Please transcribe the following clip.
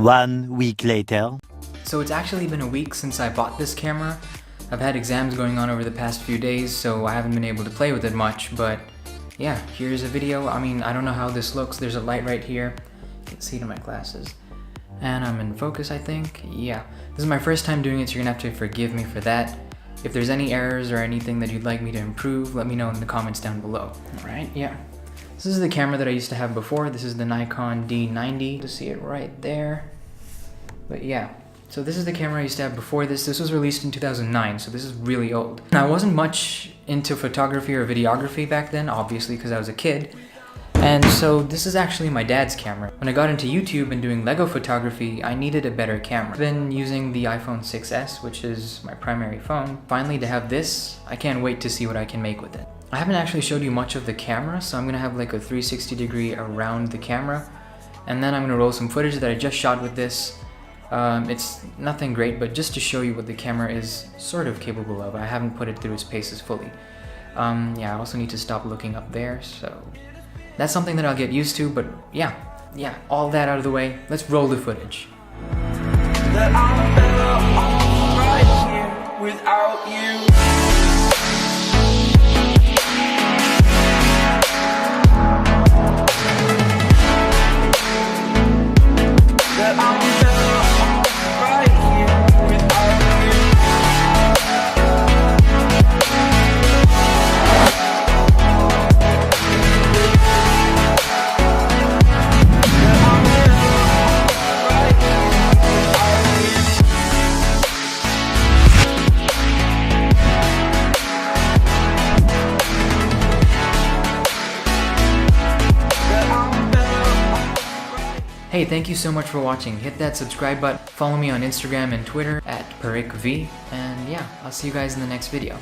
1 week later. So it's actually been a week since I bought this camera. I've had exams going on over the past few days, so I haven't been able to play with it much, but yeah, here's a video. I mean, I don't know how this looks. There's a light right here. You can see it in my glasses. And I'm in focus, I think. Yeah, this is my first time doing it, so you're gonna have to forgive me for that. If there's any errors or anything that you'd like me to improve, let me know in the comments down below. Alright, yeah. This is the camera that I used to have before. This is the Nikon D90. To see it right there. But yeah, so this is the camera I used to have before this. This was released in 2009, so this is really old. Now, I wasn't much into photography or videography back then, obviously, because I was a kid. And so this is actually my dad's camera. When I got into YouTube and doing Lego photography, I needed a better camera. I've been using the iPhone 6s, which is my primary phone. Finally, to have this, I can't wait to see what I can make with it. I haven't actually showed you much of the camera, so I'm gonna have like a 360 degree around the camera. And then I'm gonna roll some footage that I just shot with this. It's nothing great, but just to show you what the camera is sort of capable of. I haven't put it through its paces fully. Yeah, I also need to stop looking up there, so that's something that I'll get used to, but yeah, all that out of the way, let's roll the footage. That I'm better off right here without you. Hey, thank you so much for watching. Hit that subscribe button, follow me on Instagram and Twitter at ParikV, and yeah, I'll see you guys in the next video.